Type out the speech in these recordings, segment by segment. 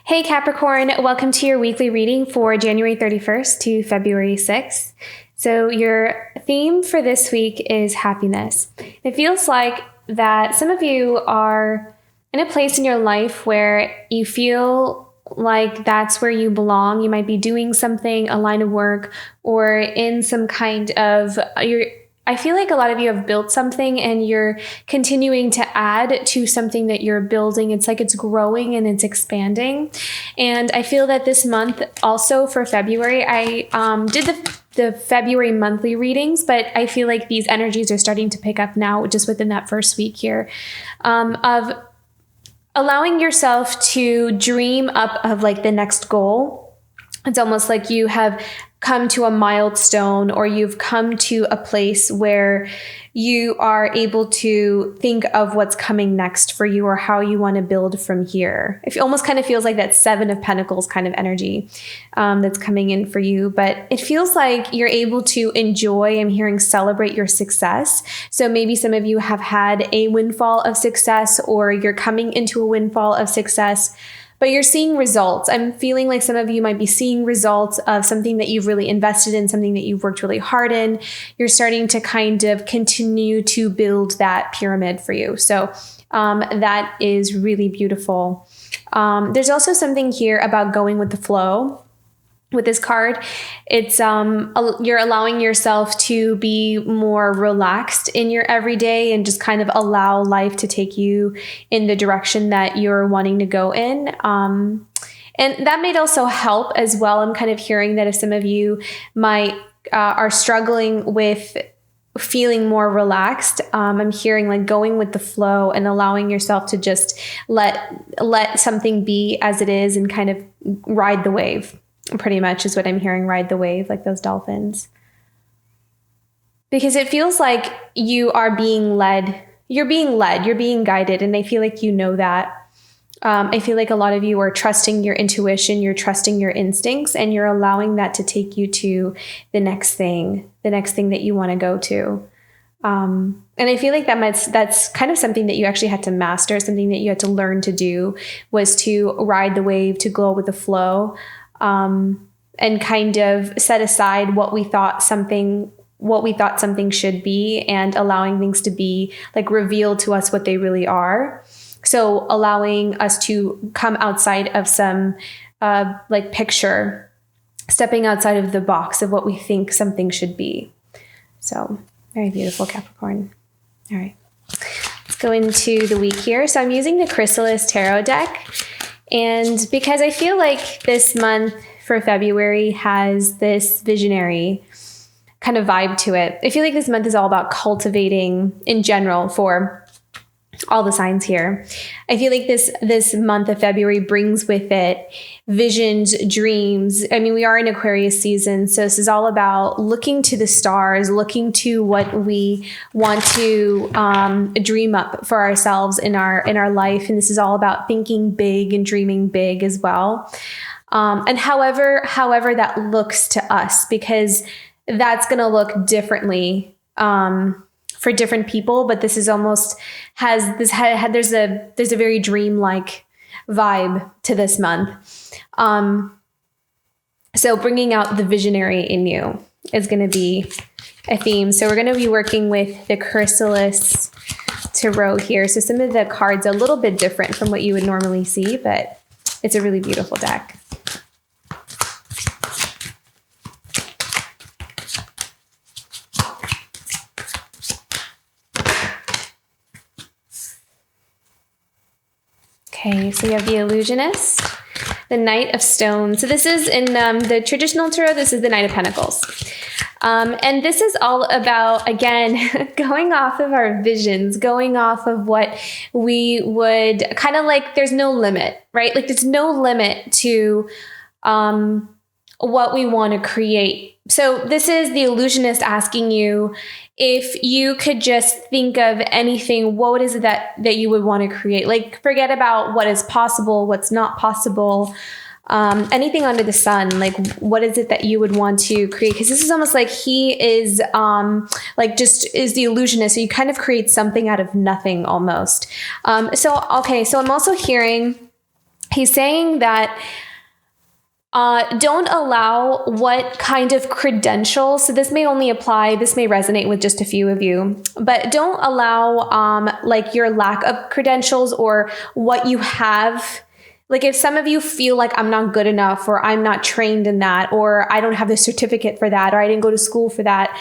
Hey Capricorn, welcome to your weekly reading for January 31st to February 6th. So your theme for this week is happiness. It feels like that some of you are in a place in your life where you feel like that's where you belong. You might be doing something, a line of work, or in some kind of I feel like a lot of you have built something and you're continuing to add to something that you're building. It's like it's growing and it's expanding. And I feel that this month also for February, I did the February monthly readings, but I feel like these energies are starting to pick up now just within that first week here of allowing yourself to dream up of like the next goal. It's almost like you have come to a milestone or you've come to a place where you are able to think of what's coming next for you or how you want to build from here. It almost kind of feels like that Seven of Pentacles kind of energy that's coming in for you. But it feels like you're able to enjoy, I'm hearing, celebrate your success. So maybe some of you have had a windfall of success or you're coming into a windfall of success, but you're seeing results. I'm feeling like some of you might be seeing results of something that you've really invested in, something that you've worked really hard in. You're starting to kind of continue to build that pyramid for you. So that is really beautiful. There's also something here about going with the flow. With this card, it's you're allowing yourself to be more relaxed in your everyday and just kind of allow life to take you in the direction that you're wanting to go in. And that might also help as well. I'm kind of hearing that if some of you might are struggling with feeling more relaxed, I'm hearing like going with the flow and allowing yourself to just let something be as it is and kind of ride the wave. Pretty much is what I'm hearing, ride the wave like those dolphins. Because it feels like you are being led. You're being led. You're being guided. And I feel like you know that. I feel like a lot of you are trusting your intuition. You're trusting your instincts. And you're allowing that to take you to the next thing that you want to go to. And I feel like that's kind of something that you actually had to master, something that you had to learn to do, was to ride the wave, to go with the flow. And kind of set aside what we thought something should be and allowing things to be like revealed to us what they really are. So allowing us to come outside of some like picture, stepping outside of the box of what we think something should be. So very beautiful, Capricorn. All right, let's go into the week here. So I'm using the Chrysalis Tarot deck. And because I feel like this month for February has this visionary kind of vibe to it. I feel like this month is all about cultivating in general for all the signs here. I feel like this month of February brings with it visions, dreams. I mean, we are in Aquarius season, so this is all about looking to the stars, looking to what we want to dream up for ourselves in our life. And this is all about thinking big and dreaming big as well. And however that looks to us, because that's going to look differently for different people, but this is almost there's a very dreamlike vibe to this month. So bringing out the visionary in you is going to be a theme. So we're going to be working with the Chrysalis Tarot here. So some of the cards are a little bit different from what you would normally see, but it's a really beautiful deck. Okay, so you have the Illusionist, the Knight of Stones. So this is in the traditional tarot, this is the Knight of Pentacles. And this is all about, again, going off of our visions, going off of what we would kind of like, there's no limit, right? Like there's no limit to what we want to create. So this is the Illusionist asking you, if you could just think of anything, what is it that you would want to create? Like forget about what is possible, what's not possible, anything under the sun. Like what is it that you would want to create? Because this is almost like he is like just is the illusionist. So you kind of create something out of nothing almost. So I'm also hearing He's saying that don't allow what kind of credentials, so this may resonate with just a few of you, but don't allow like your lack of credentials or what you have. Like if some of you feel like I'm not good enough, or I'm not trained in that, or I don't have the certificate for that, or I didn't go to school for that,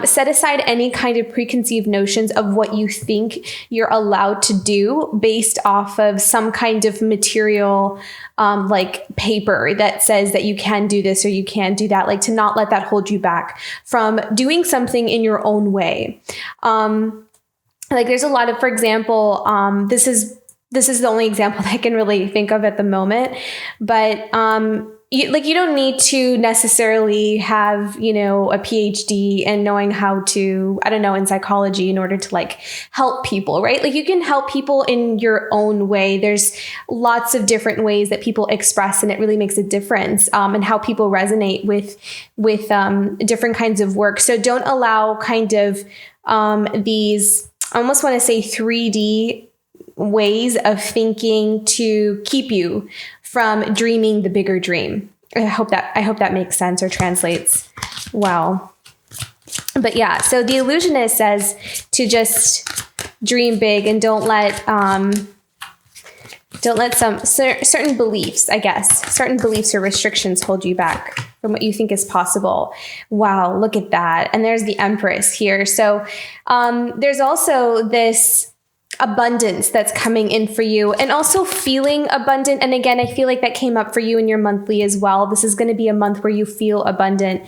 set aside any kind of preconceived notions of what you think you're allowed to do based off of some kind of material, like paper that says that you can do this or you can do that. Like to not let that hold you back from doing something in your own way. Like there's a lot of, for example, this is the only example that I can really think of at the moment, but you don't need to necessarily have, a PhD and knowing how to, in psychology in order to like help people, right? Like you can help people in your own way. There's lots of different ways that people express, and it really makes a difference and how people resonate with different kinds of work. So don't allow kind of these, I almost want to say 3D ways of thinking to keep you from dreaming the bigger dream. I hope that makes sense or translates well. But yeah, so the illusionist says to just dream big and don't let some certain beliefs, certain beliefs or restrictions hold you back from what you think is possible. Wow, look at that. And there's the Empress here. So there's also this abundance that's coming in for you, and also feeling abundant. And again, I feel like that came up for you in your monthly as well. This is going to be a month where you feel abundant,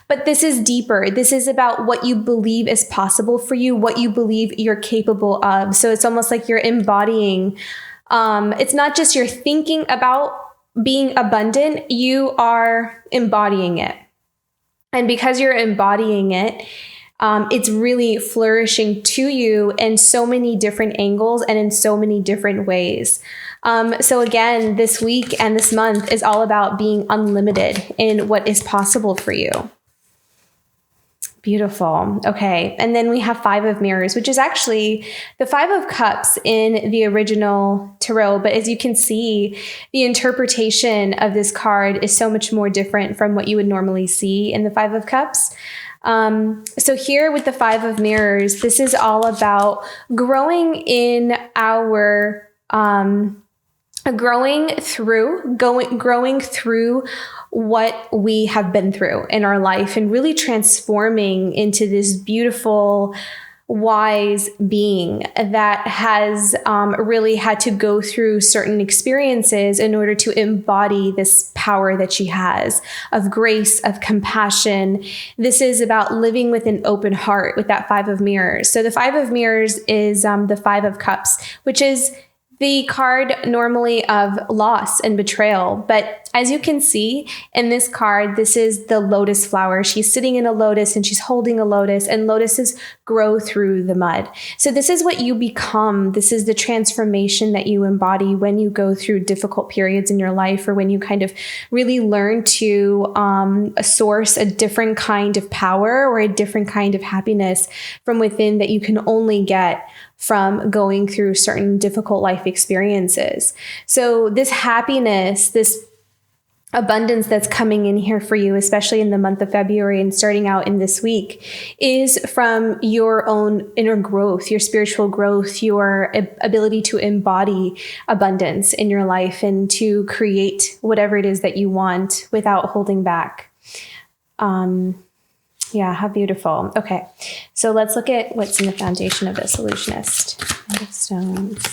but this is deeper. This is about what you believe is possible for you, what you believe you're capable of. So it's almost like you're embodying. It's not just you're thinking about being abundant, you are embodying it. And because you're embodying it, it's really flourishing to you in so many different angles and in so many different ways. So again, this week and this month is all about being unlimited in what is possible for you. Beautiful. Okay. And then we have 5 of Mirrors, which is actually the 5 of Cups in the original tarot. But as you can see, the interpretation of this card is so much more different from what you would normally see in the 5 of Cups. So here with the 5 of Mirrors, this is all about growing in our, growing through what we have been through in our life and really transforming into this beautiful, wise being that has really had to go through certain experiences in order to embody this power that she has of grace, of compassion. This is about living with an open heart with that 5 of Mirrors. So the 5 of Mirrors is the 5 of Cups, which is the card normally of loss and betrayal. But as you can see in this card, this is the lotus flower. She's sitting in a lotus and she's holding a lotus, and lotuses grow through the mud. So this is what you become. This is the transformation that you embody when you go through difficult periods in your life, or when you kind of really learn to source a different kind of power or a different kind of happiness from within that you can only get from going through certain difficult life experiences. So this happiness, this abundance that's coming in here for you, especially in the month of February and starting out in this week, is from your own inner growth, your spiritual growth, your ability to embody abundance in your life and to create whatever it is that you want without holding back. Yeah, how beautiful. Okay, so let's look at what's in the foundation of this illusionist. Knight of Stones.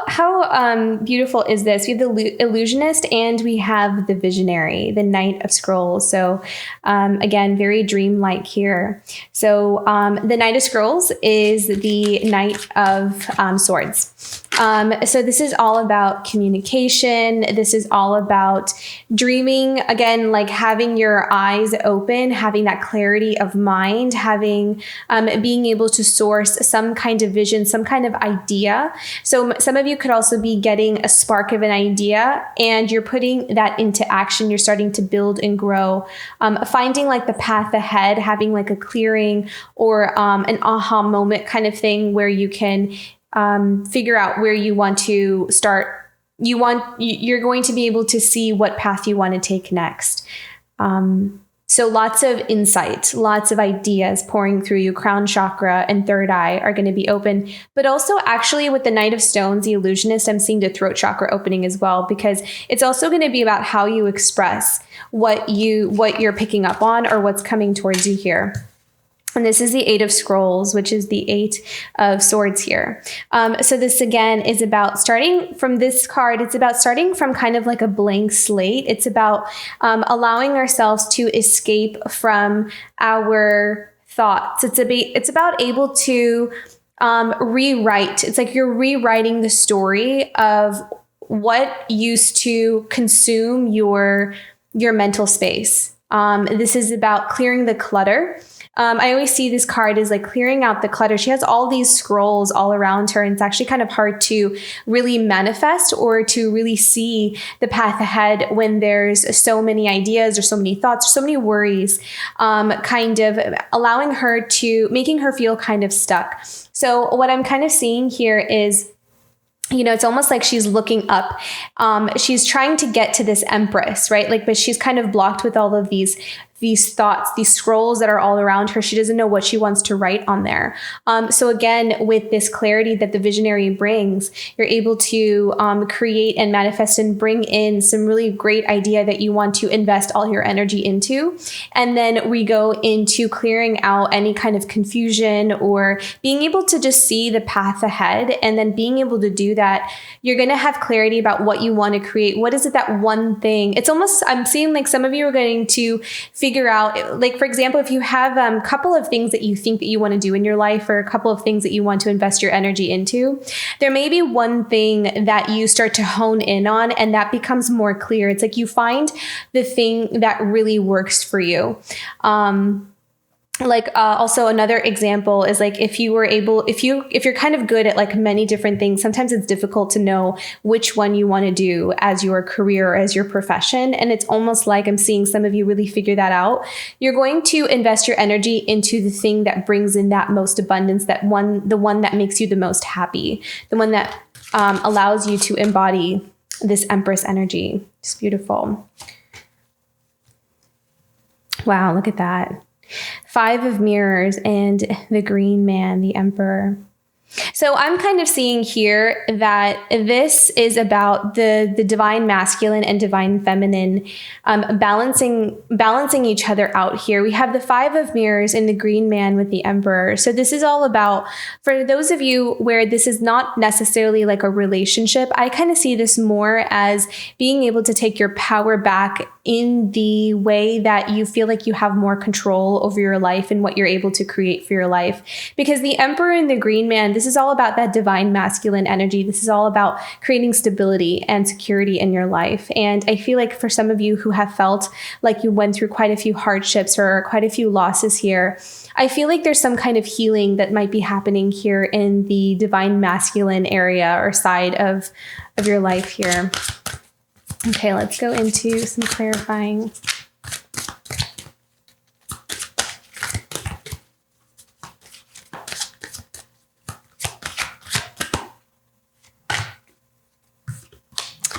How beautiful is this? We have the illusionist and we have the visionary, the Knight of Scrolls. So again, very dreamlike here. So the Knight of Scrolls is the Knight of Swords. So this is all about communication. This is all about dreaming. Again, like having your eyes open, having that clarity of mind, having, being able to source some kind of vision, some kind of idea. So some of you could also be getting a spark of an idea and you're putting that into action. You're starting to build and grow, finding like the path ahead, having like a clearing or an aha moment kind of thing where you can figure out where you want to start. You're going to be able to see what path you want to take next. So lots of insight, lots of ideas pouring through you. Crown chakra and third eye are going to be open, but also actually with the Knight of Stones, the Illusionist, I'm seeing the throat chakra opening as well, because it's also going to be about how you express what you're picking up on or what's coming towards you here. And this is the Eight of Scrolls, which is the Eight of Swords here. So this again is about starting from this card. It's about starting from kind of like a blank slate. It's about allowing ourselves to escape from our thoughts. It's about able to rewrite. It's like you're rewriting the story of what used to consume your mental space. This is about clearing the clutter. I always see this card as like clearing out the clutter. She has all these scrolls all around her, and it's actually kind of hard to really manifest or to really see the path ahead when there's so many ideas or so many thoughts or so many worries, kind of allowing her to, making her feel kind of stuck. So what I'm kind of seeing here is, it's almost like she's looking up. She's trying to get to this Empress, right? Like, but she's kind of blocked with all of these thoughts, these scrolls that are all around her. She doesn't know what she wants to write on there. So again, with this clarity that the visionary brings, you're able to create and manifest and bring in some really great idea that you want to invest all your energy into. And then we go into clearing out any kind of confusion or being able to just see the path ahead. And then being able to do that, you're going to have clarity about what you want to create. What is it, that one thing? It's almost, I'm seeing like some of you are going to figure out, like, for example, if you have a couple of things that you think that you want to do in your life or a couple of things that you want to invest your energy into, there may be one thing that you start to hone in on and that becomes more clear. It's like you find the thing that really works for you. Also another example is like if you're kind of good at like many different things, sometimes it's difficult to know which one you want to do as your career or as your profession. And it's almost like I'm seeing some of you really figure that out. You're going to invest your energy into the thing that brings in that most abundance, the one that makes you the most happy, the one that allows you to embody this Empress energy. It's beautiful. Wow, look at that. 5 of Mirrors and the Green Man, the Emperor. So I'm kind of seeing here that this is about the divine masculine and divine feminine balancing each other out here. We have the 5 of Mirrors and the Green Man with the Emperor. So this is all about, for those of you where this is not necessarily like a relationship, I kind of see this more as being able to take your power back in the way that you feel like you have more control over your life and what you're able to create for your life. Because the Emperor and the Green Man, this is all about that divine masculine energy. This is all about creating stability and security in your life. And I feel like for some of you who have felt like you went through quite a few hardships or quite a few losses here, I feel like there's some kind of healing that might be happening here in the divine masculine area or side of your life here. Okay, let's go into some clarifying.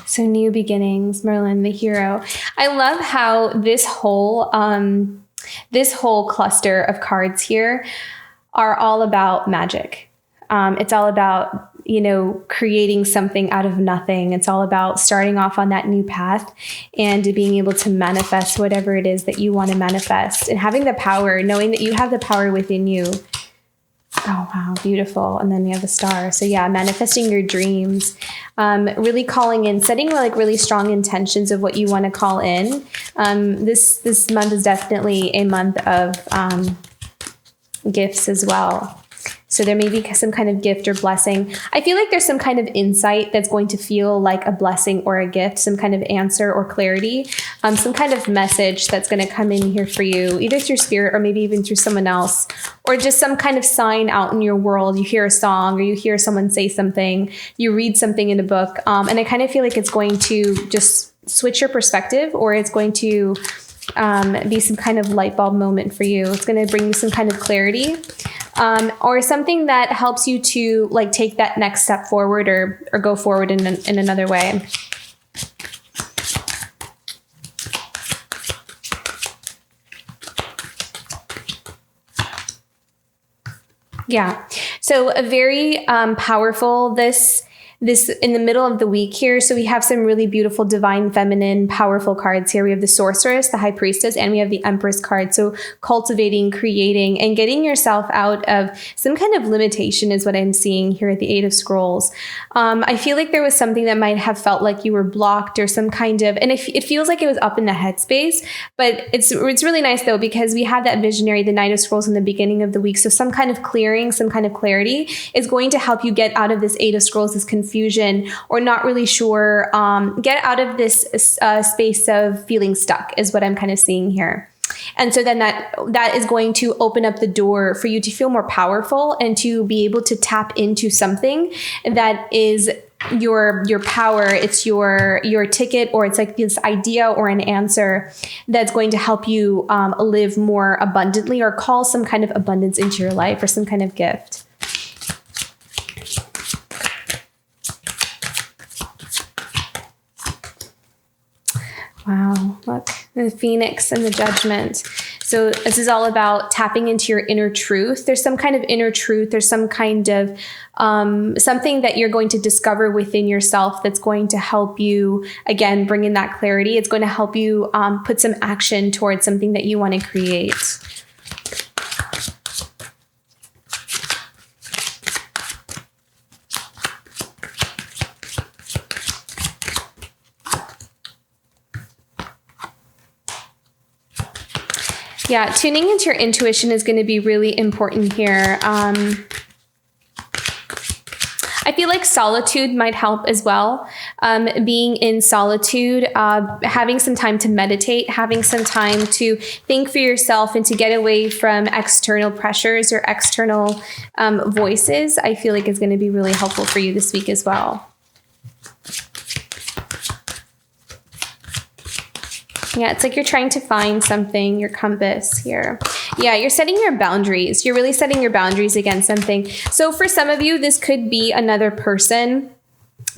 So new beginnings, Merlin, the hero. I love how this whole cluster of cards here are all about magic. It's all about, creating something out of nothing. It's all about starting off on that new path and being able to manifest whatever it is that you want to manifest and having the power, knowing that you have the power within you. Oh, wow. Beautiful. And then we have a star. So yeah, manifesting your dreams, really calling in, setting like really strong intentions of what you want to call in. This month is definitely a month of gifts as well. So there may be some kind of gift or blessing. I feel like there's some kind of insight that's going to feel like a blessing or a gift, some kind of answer or clarity, some kind of message that's going to come in here for you, either through spirit or maybe even through someone else, or just some kind of sign out in your world. You hear a song or you hear someone say something, you read something in a book, and I kind of feel like it's going to just switch your perspective, or it's going to be some kind of light bulb moment for you. It's going to bring you some kind of clarity, or something that helps you to like take that next step forward or go forward in another way. Yeah. So a very powerful, this in the middle of the week here. So we have some really beautiful, divine, feminine, powerful cards here. We have the Sorceress, the High Priestess, and we have the Empress card. So cultivating, creating, and getting yourself out of some kind of limitation is what I'm seeing here at the Eight of Scrolls. I feel like there was something that might have felt like you were blocked, or some kind of, and it feels like it was up in the headspace, but it's really nice though, because we have that visionary, the Knight of Scrolls, in the beginning of the week. So some kind of clearing, some kind of clarity is going to help you get out of this Eight of Scrolls, this confusion, or not really sure, get out of this space of feeling stuck is what I'm kind of seeing here. And so then that is going to open up the door for you to feel more powerful and to be able to tap into something that is your power. It's your ticket, or it's like this idea or an answer that's going to help you live more abundantly, or call some kind of abundance into your life, or some kind of gift. Wow, look, the Phoenix and the Judgment. So this is all about tapping into your inner truth. There's some kind of inner truth. There's some kind of something that you're going to discover within yourself that's going to help you, again, bring in that clarity. It's going to help you put some action towards something that you want to create. Yeah, tuning into your intuition is going to be really important here. I feel like solitude might help as well. Being in solitude, having some time to meditate, having some time to think for yourself and to get away from external pressures or external voices, I feel like is going to be really helpful for you this week as well. Yeah, it's like you're trying to find something, your compass here. Yeah, you're setting your boundaries. You're really setting your boundaries against something. So for some of you, this could be another person,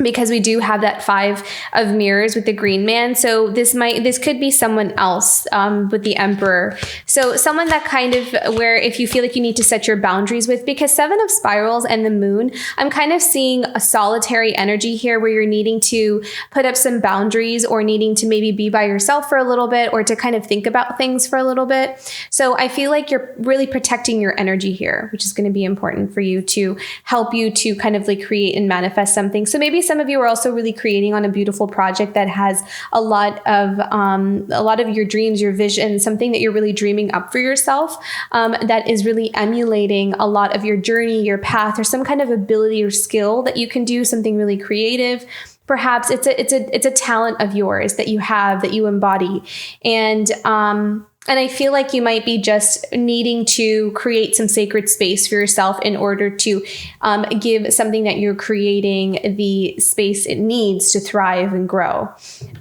because we do have that 5 of mirrors with the green man. So this could be someone else with the Emperor. So someone that kind of, where if you feel like you need to set your boundaries with, because 7 of Spirals and the Moon, I'm kind of seeing a solitary energy here where you're needing to put up some boundaries, or needing to maybe be by yourself for a little bit, or to kind of think about things for a little bit. So I feel like you're really protecting your energy here, which is going to be important for you to help you to kind of like create and manifest something. So maybe some of you are also really creating on a beautiful project that has a lot of your dreams, your vision, something that you're really dreaming up for yourself, that is really emulating a lot of your journey, your path, or some kind of ability or skill that you can do, something really creative. Perhaps it's a talent of yours that you have, that you embody. And I feel like you might be just needing to create some sacred space for yourself in order to give something that you're creating the space it needs to thrive and grow.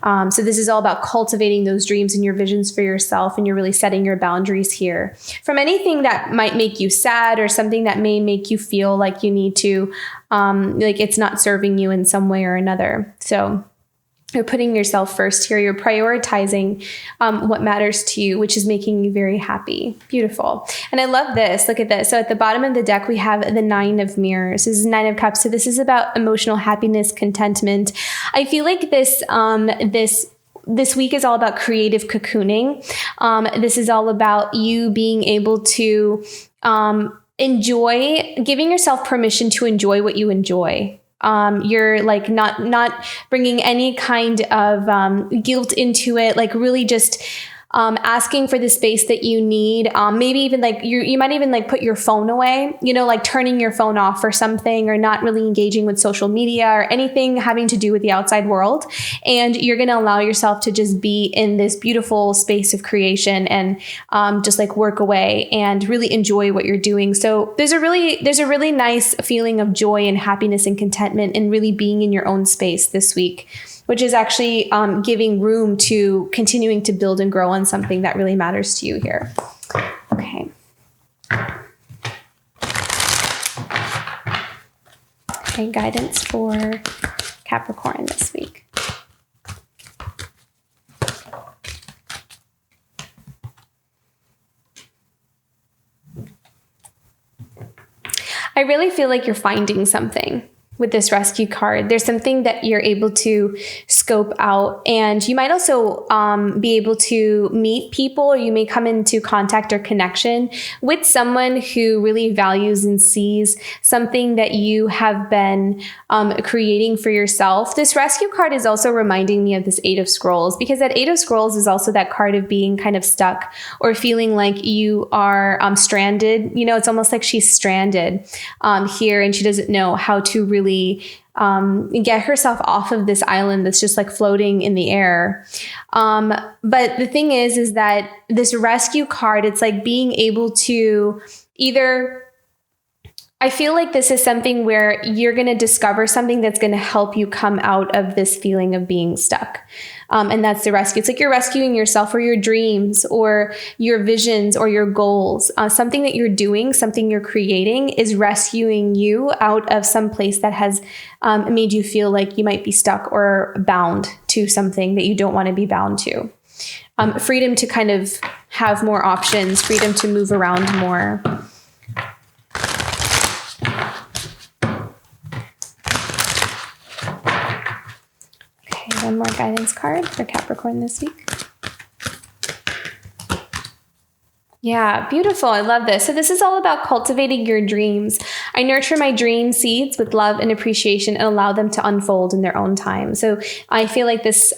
So this is all about cultivating those dreams and your visions for yourself, and you're really setting your boundaries here from anything that might make you sad, or something that may make you feel like you need to, like it's not serving you in some way or another. So you're putting yourself first here. You're prioritizing what matters to you, which is making you very happy. Beautiful. And I love this. Look at this. So at the bottom of the deck, we have the 9 of Mirrors. This is 9 of Cups. So this is about emotional happiness, contentment. I feel like this week is all about creative cocooning. This is all about you being able to enjoy, giving yourself permission to enjoy what you enjoy. You're like not bringing any kind of guilt into it, like really just asking for the space that you need. Maybe even like you might even like put your phone away, like turning your phone off for something, or not really engaging with social media or anything having to do with the outside world. And you're going to allow yourself to just be in this beautiful space of creation and just like work away and really enjoy what you're doing. So there's a really nice feeling of joy and happiness and contentment in really being in your own space this week, which is actually giving room to continuing to build and grow on something that really matters to you here. Okay. Okay, guidance for Capricorn this week. I really feel like you're finding something with this rescue card. There's something that you're able to scope out, and you might also be able to meet people, or you may come into contact or connection with someone who really values and sees something that you have been creating for yourself. This rescue card is also reminding me of this Eight of Scrolls, because that Eight of Scrolls is also that card of being kind of stuck or feeling like you are stranded. It's almost like she's stranded here, and she doesn't know how to really get herself off of this island that's just like floating in the air. But the thing is that this rescue card, it's like being able to I feel like this is something where you're going to discover something that's going to help you come out of this feeling of being stuck. And that's the rescue. It's like you're rescuing yourself, or your dreams, or your visions, or your goals. Something that you're doing, something you're creating is rescuing you out of some place that has made you feel like you might be stuck or bound to something that you don't want to be bound to. Freedom to kind of have more options, freedom to move around more. One more guidance card for Capricorn this week. Yeah, beautiful. I love this. So this is all about cultivating your dreams. I nurture my dream seeds with love and appreciation and allow them to unfold in their own time. So I feel like this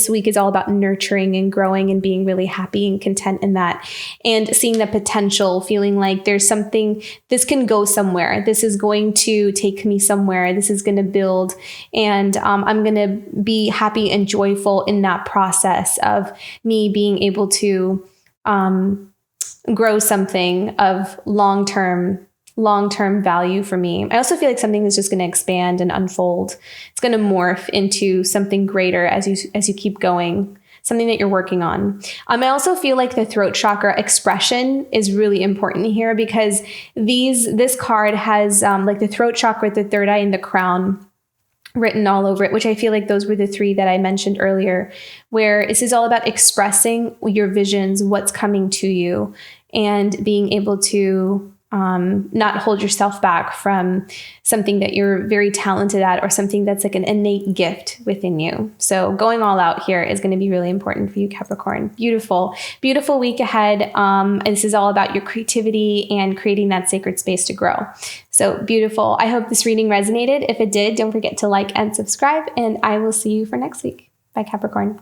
week is all about nurturing and growing and being really happy and content in that, and seeing the potential, feeling like there's something, this can go somewhere. This is going to take me somewhere. This is going to build, and I'm going to be happy and joyful in that process of me being able to grow something of long-term value for me. I also feel like something is just going to expand and unfold. It's going to morph into something greater as you keep going, something that you're working on. I also feel like the throat chakra expression is really important here, because this card has like the throat chakra, the third eye, and the crown written all over it, which I feel like those were the three that I mentioned earlier, where this is all about expressing your visions, what's coming to you, and being able to not hold yourself back from something that you're very talented at, or something that's like an innate gift within you. So going all out here is going to be really important for you, Capricorn. Beautiful, beautiful week ahead. This is all about your creativity and creating that sacred space to grow. So beautiful. I hope this reading resonated. If it did, don't forget to like and subscribe, and I will see you for next week. Bye, Capricorn.